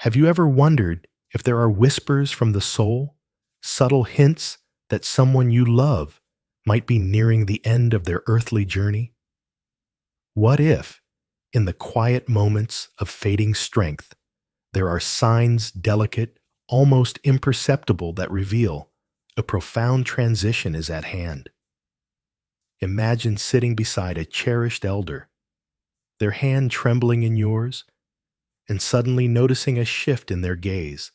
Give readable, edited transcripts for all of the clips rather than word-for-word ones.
Have you ever wondered if there are whispers from the soul, subtle hints that someone you love might be nearing the end of their earthly journey? What if, in the quiet moments of fading strength, there are signs delicate, almost imperceptible, that reveal a profound transition is at hand? Imagine sitting beside a cherished elder, their hand trembling in yours, and suddenly noticing a shift in their gaze,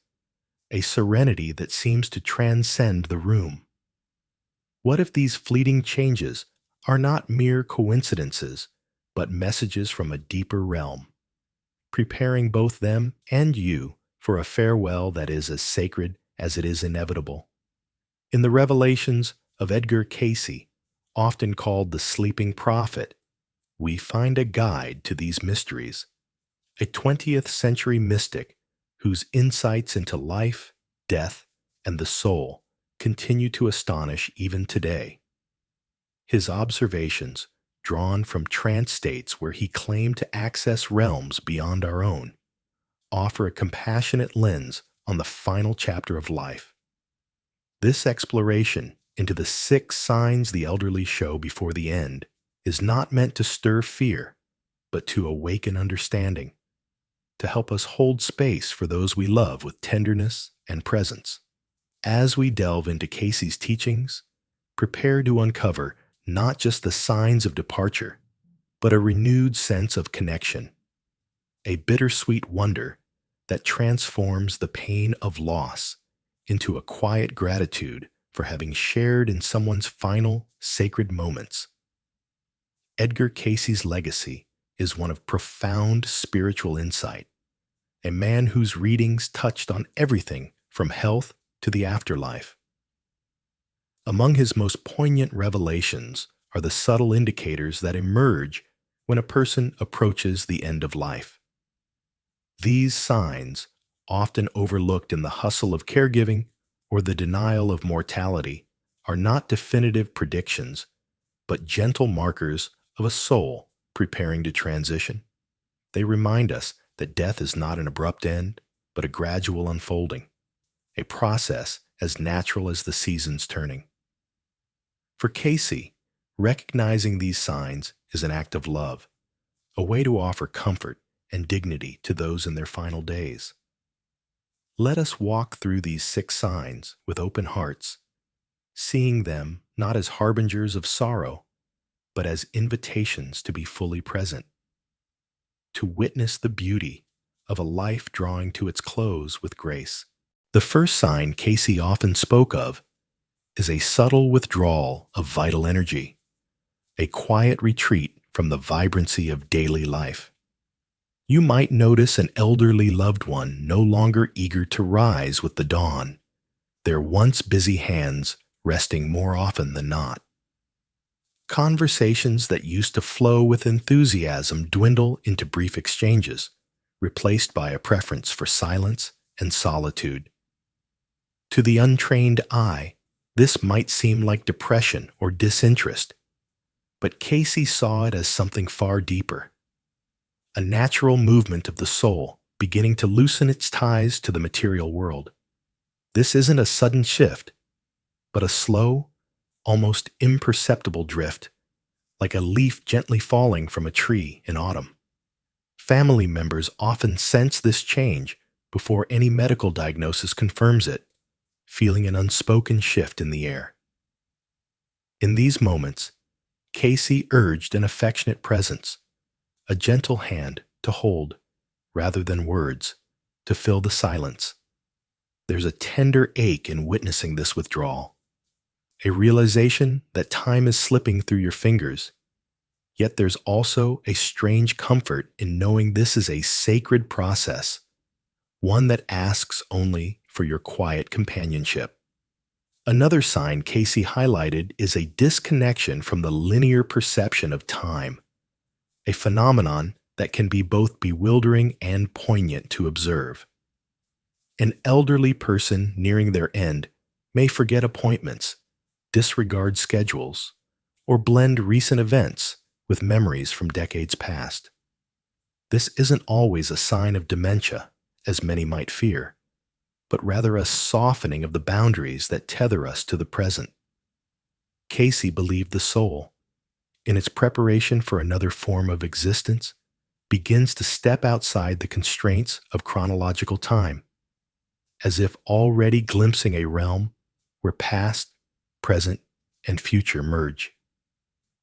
a serenity that seems to transcend the room. What if these fleeting changes are not mere coincidences, but messages from a deeper realm, preparing both them and you for a farewell that is as sacred as it is inevitable? In the revelations of Edgar Cayce, often called the sleeping prophet, we find a guide to these mysteries, a 20th century mystic whose insights into life, death, and the soul continue to astonish even today. His observations, drawn from trance states where he claimed to access realms beyond our own, offer a compassionate lens on the final chapter of life. This exploration into the 6 signs the elderly show before the end is not meant to stir fear, but to awaken understanding, to help us hold space for those we love with tenderness and presence. As we delve into Cayce's teachings, prepare to uncover not just the signs of departure, but a renewed sense of connection, a bittersweet wonder that transforms the pain of loss into a quiet gratitude for having shared in someone's final sacred moments. Edgar Cayce's legacy is one of profound spiritual insight, a man whose readings touched on everything from health to the afterlife. Among his most poignant revelations are the subtle indicators that emerge when a person approaches the end of life. These signs, often overlooked in the hustle of caregiving or the denial of mortality, are not definitive predictions, but gentle markers of a soul preparing to transition. They remind us that death is not an abrupt end, but a gradual unfolding, a process as natural as the seasons turning. For Cayce, recognizing these signs is an act of love, a way to offer comfort and dignity to those in their final days. Let us walk through these 6 signs with open hearts, seeing them not as harbingers of sorrow, but as invitations to be fully present, to witness the beauty of a life drawing to its close with grace. The first sign Cayce often spoke of is a subtle withdrawal of vital energy, a quiet retreat from the vibrancy of daily life. You might notice an elderly loved one no longer eager to rise with the dawn, their once busy hands resting more often than not. Conversations that used to flow with enthusiasm dwindle into brief exchanges, replaced by a preference for silence and solitude. To the untrained eye, this might seem like depression or disinterest, but Cayce saw it as something far deeper, a natural movement of the soul beginning to loosen its ties to the material world. This isn't a sudden shift, but a slow, almost imperceptible drift, like a leaf gently falling from a tree in autumn. Family members often sense this change before any medical diagnosis confirms it, feeling an unspoken shift in the air. In these moments, Cayce urged an affectionate presence, a gentle hand to hold, rather than words, to fill the silence. There's a tender ache in witnessing this withdrawal, a realization that time is slipping through your fingers. Yet there's also a strange comfort in knowing this is a sacred process, one that asks only for your quiet companionship. Another sign Cayce highlighted is a disconnection from the linear perception of time, a phenomenon that can be both bewildering and poignant to observe. An elderly person nearing their end may forget appointments, disregard schedules, or blend recent events with memories from decades past. This isn't always a sign of dementia, as many might fear, but rather a softening of the boundaries that tether us to the present. Cayce believed the soul, in its preparation for another form of existence, begins to step outside the constraints of chronological time, as if already glimpsing a realm where past, present, and future merge.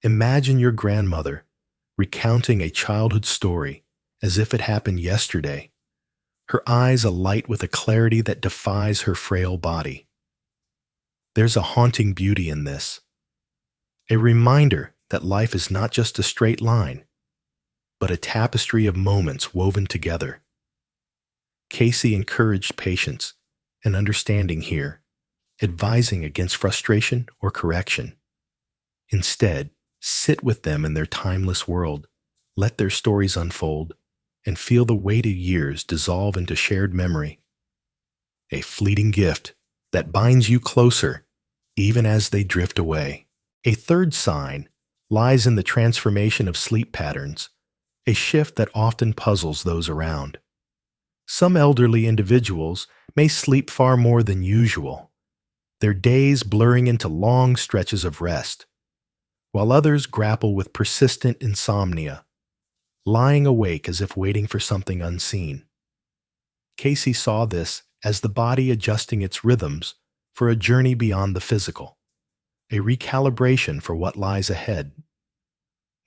Imagine your grandmother recounting a childhood story as if it happened yesterday, her eyes alight with a clarity that defies her frail body. There's a haunting beauty in this, a reminder that life is not just a straight line, but a tapestry of moments woven together. Cayce encouraged patience and understanding here, advising against frustration or correction. Instead, sit with them in their timeless world, let their stories unfold, and feel the weight of years dissolve into shared memory. A fleeting gift that binds you closer even as they drift away. A third sign lies in the transformation of sleep patterns, a shift that often puzzles those around. Some elderly individuals may sleep far more than usual, their days blurring into long stretches of rest, while others grapple with persistent insomnia, lying awake as if waiting for something unseen. Cayce saw this as the body adjusting its rhythms for a journey beyond the physical, a recalibration for what lies ahead.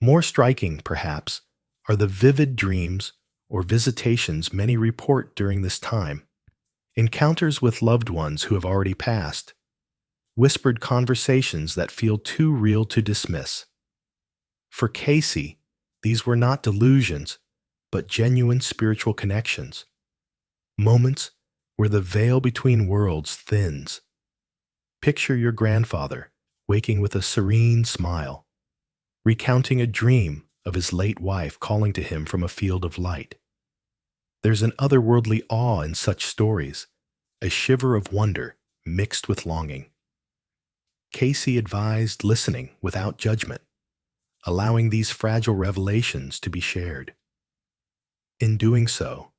More striking, perhaps, are the vivid dreams or visitations many report during this time, encounters with loved ones who have already passed, whispered conversations that feel too real to dismiss. For Cayce, these were not delusions, but genuine spiritual connections, moments where the veil between worlds thins. Picture your grandfather waking with a serene smile, recounting a dream of his late wife calling to him from a field of light. There's an otherworldly awe in such stories, a shiver of wonder mixed with longing. Cayce advised listening without judgment, allowing these fragile revelations to be shared. In doing so,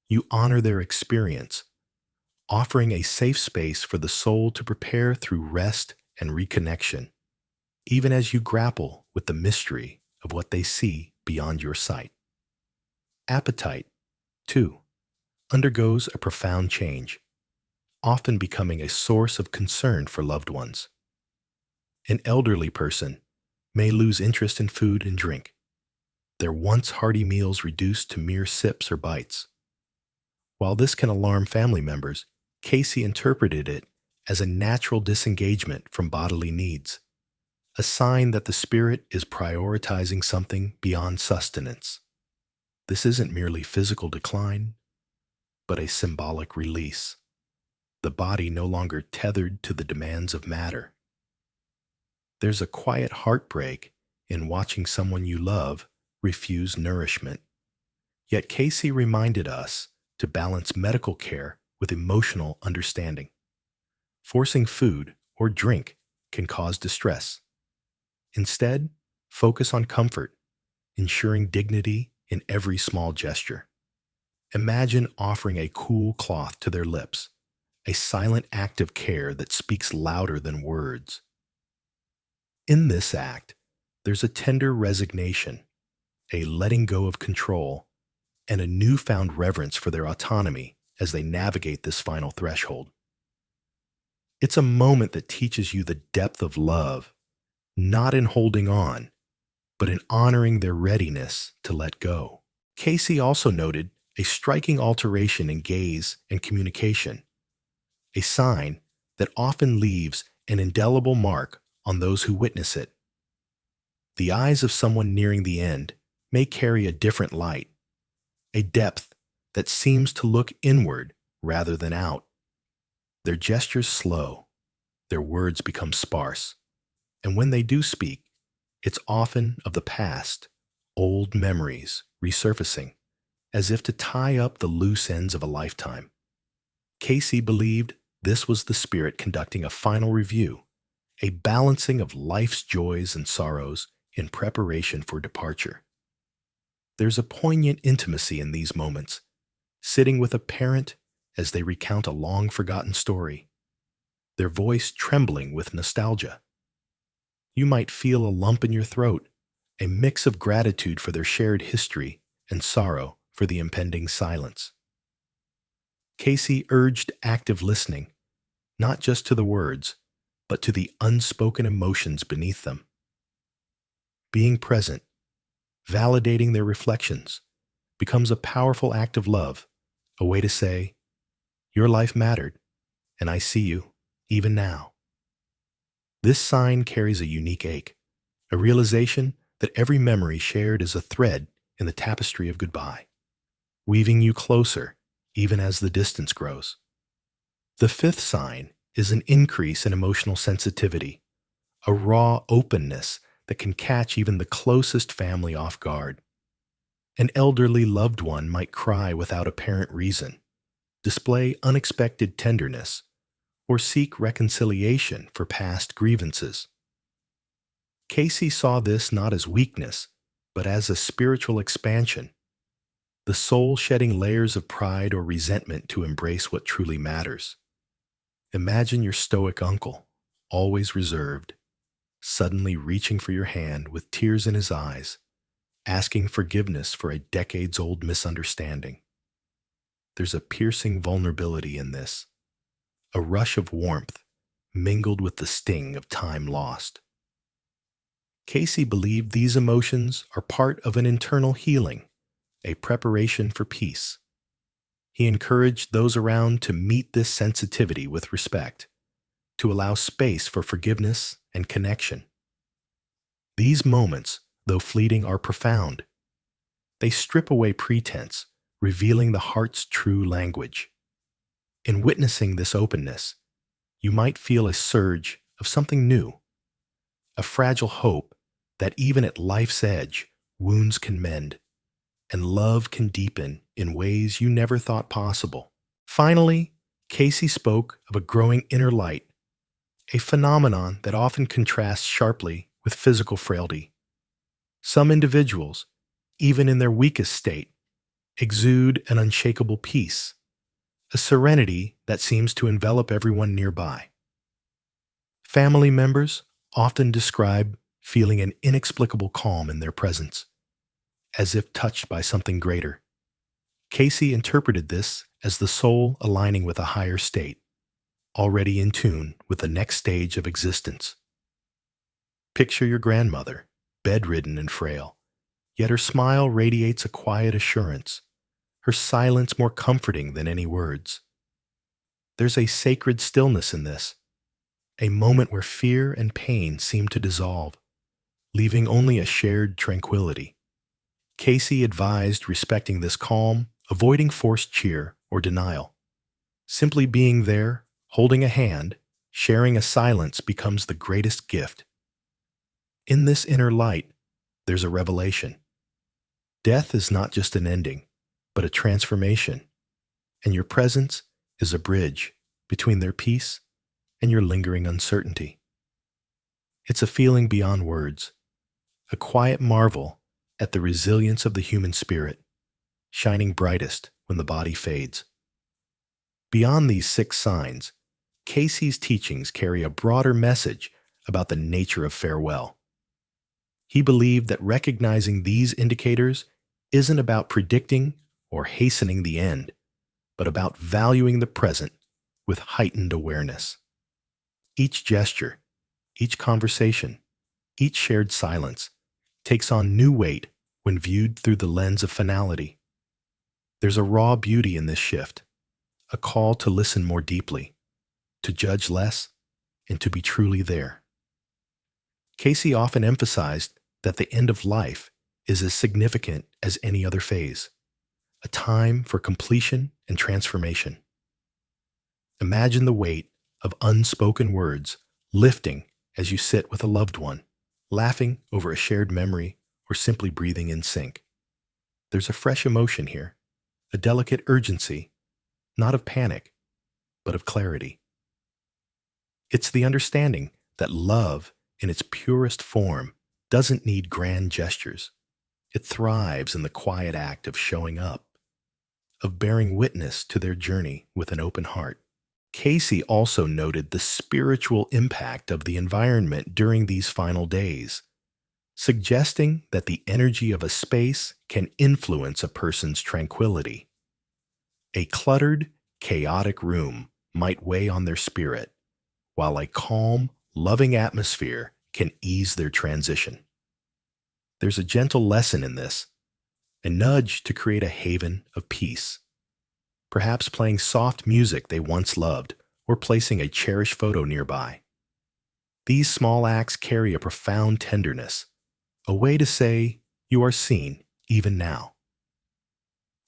you honor their experience, offering a safe space for the soul to prepare through rest and reconnection, even as you grapple with the mystery of what they see beyond your sight. Appetite, too, undergoes a profound change, often becoming a source of concern for loved ones. An elderly person may lose interest in food and drink, their once hearty meals reduced to mere sips or bites. While this can alarm family members, Cayce interpreted it as a natural disengagement from bodily needs, a sign that the spirit is prioritizing something beyond sustenance. This isn't merely physical decline, but a symbolic release, the body no longer tethered to the demands of matter. There's a quiet heartbreak in watching someone you love refuse nourishment. Yet Cayce reminded us to balance medical care with emotional understanding. Forcing food or drink can cause distress. Instead, focus on comfort, ensuring dignity in every small gesture. Imagine offering a cool cloth to their lips, a silent act of care that speaks louder than words. In this act, there's a tender resignation, a letting go of control, and a newfound reverence for their autonomy as they navigate this final threshold. It's a moment that teaches you the depth of love, not in holding on, but in honoring their readiness to let go. Cayce also noted a striking alteration in gaze and communication, a sign that often leaves an indelible mark on those who witness it. The eyes of someone nearing the end may carry a different light, a depth that seems to look inward rather than out. Their gestures slow, their words become sparse, and when they do speak, it's often of the past, old memories resurfacing, as if to tie up the loose ends of a lifetime. Cayce believed this was the spirit conducting a final review, a balancing of life's joys and sorrows in preparation for departure. There's a poignant intimacy in these moments, sitting with a parent as they recount a long-forgotten story, their voice trembling with nostalgia. You might feel a lump in your throat, a mix of gratitude for their shared history and sorrow for the impending silence. Cayce urged active listening, not just to the words, but to the unspoken emotions beneath them. Being present, validating their reflections, becomes a powerful act of love, a way to say, "Your life mattered, and I see you, even now." This sign carries a unique ache, a realization that every memory shared is a thread in the tapestry of goodbye, weaving you closer even as the distance grows. The fifth sign is an increase in emotional sensitivity, a raw openness that can catch even the closest family off guard. An elderly loved one might cry without apparent reason, display unexpected tenderness, or seek reconciliation for past grievances. Cayce saw this not as weakness, but as a spiritual expansion, the soul shedding layers of pride or resentment to embrace what truly matters. Imagine your stoic uncle, always reserved, suddenly reaching for your hand with tears in his eyes, asking forgiveness for a decades-old misunderstanding. There's a piercing vulnerability in this, a rush of warmth mingled with the sting of time lost. Cayce believed these emotions are part of an internal healing, a preparation for peace. He encouraged those around to meet this sensitivity with respect, to allow space for forgiveness and connection. These moments, though fleeting, are profound. They strip away pretense, revealing the heart's true language. In witnessing this openness, you might feel a surge of something new, a fragile hope that even at life's edge, wounds can mend, and love can deepen in ways you never thought possible. Finally, Cayce spoke of a growing inner light, a phenomenon that often contrasts sharply with physical frailty. Some individuals, even in their weakest state, exude an unshakable peace, a serenity that seems to envelop everyone nearby. Family members often describe feeling an inexplicable calm in their presence, as if touched by something greater. Cayce interpreted this as the soul aligning with a higher state, already in tune with the next stage of existence. Picture your grandmother, bedridden and frail, yet her smile radiates a quiet assurance, her silence more comforting than any words. There's a sacred stillness in this, a moment where fear and pain seem to dissolve, leaving only a shared tranquility. Cayce advised respecting this calm, avoiding forced cheer or denial. Simply being there, holding a hand, sharing a silence becomes the greatest gift. In this inner light, there's a revelation. Death is not just an ending, but a transformation, and your presence is a bridge between their peace and your lingering uncertainty. It's a feeling beyond words, a quiet marvel at the resilience of the human spirit, shining brightest when the body fades. Beyond these 6 signs, Cayce's teachings carry a broader message about the nature of farewell. He believed that recognizing these indicators isn't about predicting or hastening the end, but about valuing the present with heightened awareness. Each gesture, each conversation, each shared silence takes on new weight when viewed through the lens of finality. There's a raw beauty in this shift, a call to listen more deeply, to judge less, and to be truly there. Cayce often emphasized that the end of life is as significant as any other phase, a time for completion and transformation. Imagine the weight of unspoken words lifting as you sit with a loved one, laughing over a shared memory or simply breathing in sync. There's a fresh emotion here, a delicate urgency, not of panic, but of clarity. It's the understanding that love, in its purest form, doesn't need grand gestures. It thrives in the quiet act of showing up, of bearing witness to their journey with an open heart. Cayce also noted the spiritual impact of the environment during these final days, suggesting that the energy of a space can influence a person's tranquility. A cluttered, chaotic room might weigh on their spirit, while a calm, loving atmosphere can ease their transition. There's a gentle lesson in this, a nudge to create a haven of peace. Perhaps playing soft music they once loved, or placing a cherished photo nearby. These small acts carry a profound tenderness, a way to say, you are seen, even now.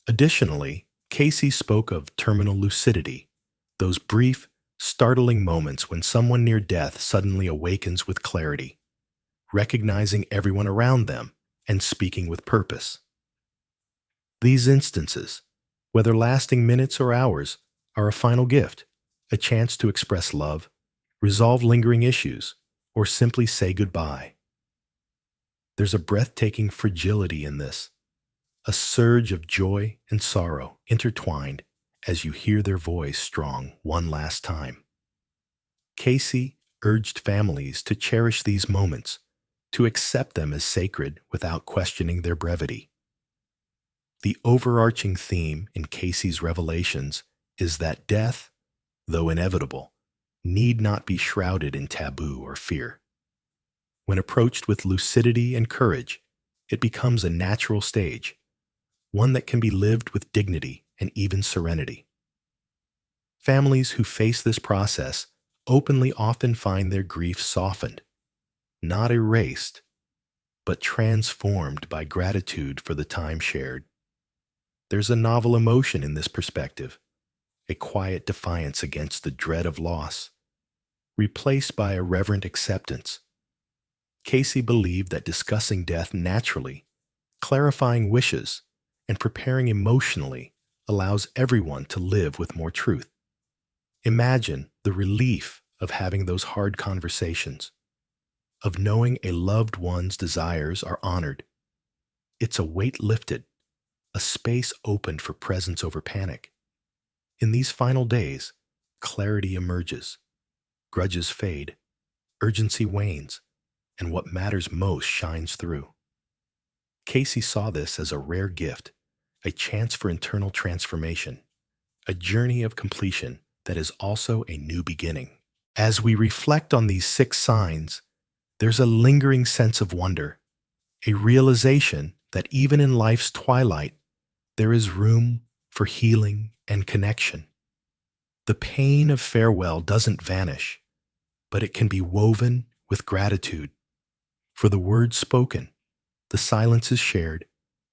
Additionally, Cayce spoke of terminal lucidity, those brief, startling moments when someone near death suddenly awakens with clarity, recognizing everyone around them and speaking with purpose. These instances, whether lasting minutes or hours, are a final gift, a chance to express love, resolve lingering issues, or simply say goodbye. There's a breathtaking fragility in this, a surge of joy and sorrow intertwined as you hear their voice strong one last time. Cayce urged families to cherish these moments, to accept them as sacred without questioning their brevity. The overarching theme in Cayce's revelations is that death, though inevitable, need not be shrouded in taboo or fear. When approached with lucidity and courage, it becomes a natural stage, one that can be lived with dignity and even serenity. Families who face this process openly often find their grief softened, not erased, but transformed by gratitude for the time shared. There's a novel emotion in this perspective, a quiet defiance against the dread of loss, replaced by a reverent acceptance. Cayce believed that discussing death naturally, clarifying wishes, and preparing emotionally allows everyone to live with more truth. Imagine the relief of having those hard conversations, of knowing a loved one's desires are honored. It's a weight lifted, a space opened for presence over panic. In these final days, clarity emerges, grudges fade, urgency wanes, and what matters most shines through. Cayce saw this as a rare gift, a chance for internal transformation, a journey of completion that is also a new beginning. As we reflect on these 6 signs, there's a lingering sense of wonder, a realization that even in life's twilight, there is room for healing and connection. The pain of farewell doesn't vanish, but it can be woven with gratitude for the words spoken, the silences shared,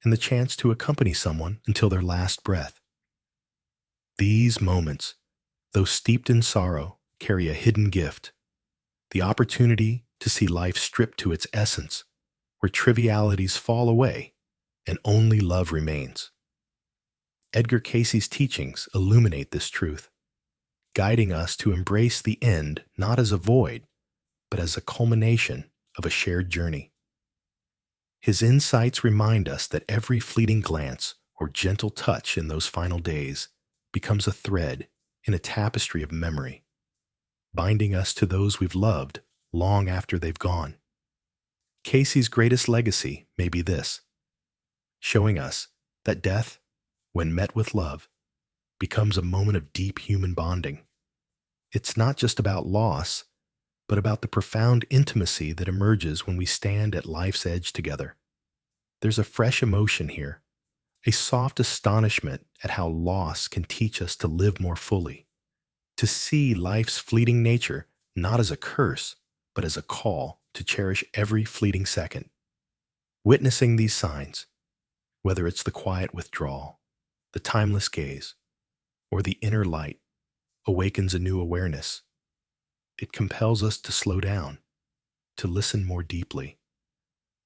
and the chance to accompany someone until their last breath. These moments, though steeped in sorrow, carry a hidden gift, the opportunity to see life stripped to its essence, where trivialities fall away and only love remains. Edgar Cayce's teachings illuminate this truth, guiding us to embrace the end not as a void, but as a culmination of a shared journey. His insights remind us that every fleeting glance or gentle touch in those final days becomes a thread in a tapestry of memory, binding us to those we've loved long after they've gone. Cayce's greatest legacy may be this, showing us that death, when met with love, becomes a moment of deep human bonding. It's not just about loss, but about the profound intimacy that emerges when we stand at life's edge together. There's a fresh emotion here, a soft astonishment at how loss can teach us to live more fully, to see life's fleeting nature not as a curse, but as a call to cherish every fleeting second. Witnessing these signs, whether it's the quiet withdrawal, the timeless gaze, or the inner light, awakens a new awareness. It compels us to slow down, to listen more deeply,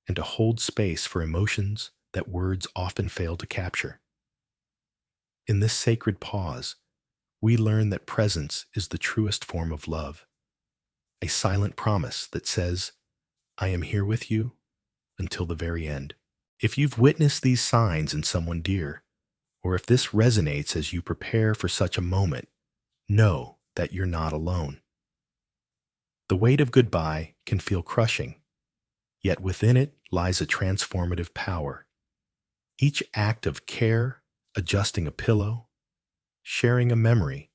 and to hold space for emotions that words often fail to capture. In this sacred pause, we learn that presence is the truest form of love, a silent promise that says, I am here with you until the very end. If you've witnessed these signs in someone dear, or if this resonates as you prepare for such a moment, know that you're not alone. The weight of goodbye can feel crushing, yet within it lies a transformative power. Each act of care, adjusting a pillow, sharing a memory,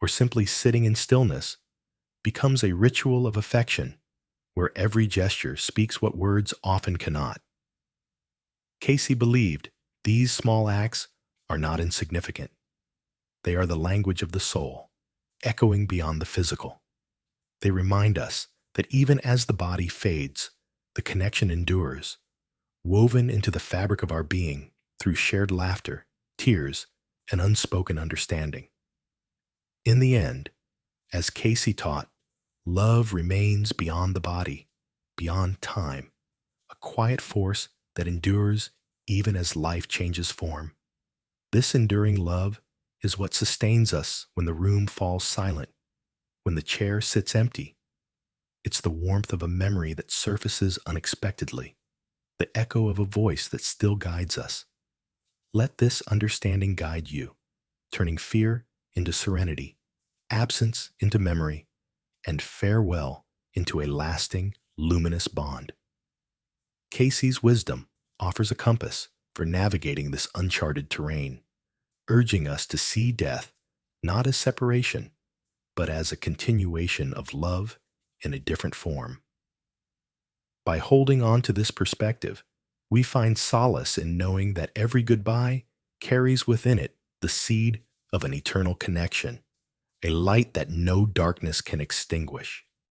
or simply sitting in stillness becomes a ritual of affection where every gesture speaks what words often cannot. Cayce believed these small acts are not insignificant. They are the language of the soul, echoing beyond the physical. They remind us that even as the body fades, the connection endures, woven into the fabric of our being through shared laughter, tears, and unspoken understanding. In the end, as Cayce taught, love remains beyond the body, beyond time, a quiet force that endures even as life changes form. This enduring love is what sustains us when the room falls silent, when the chair sits empty. It's the warmth of a memory that surfaces unexpectedly, the echo of a voice that still guides us. Let this understanding guide you, turning fear into serenity, absence into memory, and farewell into a lasting, luminous bond. Cayce's wisdom offers a compass for navigating this uncharted terrain, urging us to see death not as separation, but as a continuation of love in a different form. By holding on to this perspective, we find solace in knowing that every goodbye carries within it the seed of an eternal connection, a light that no darkness can extinguish.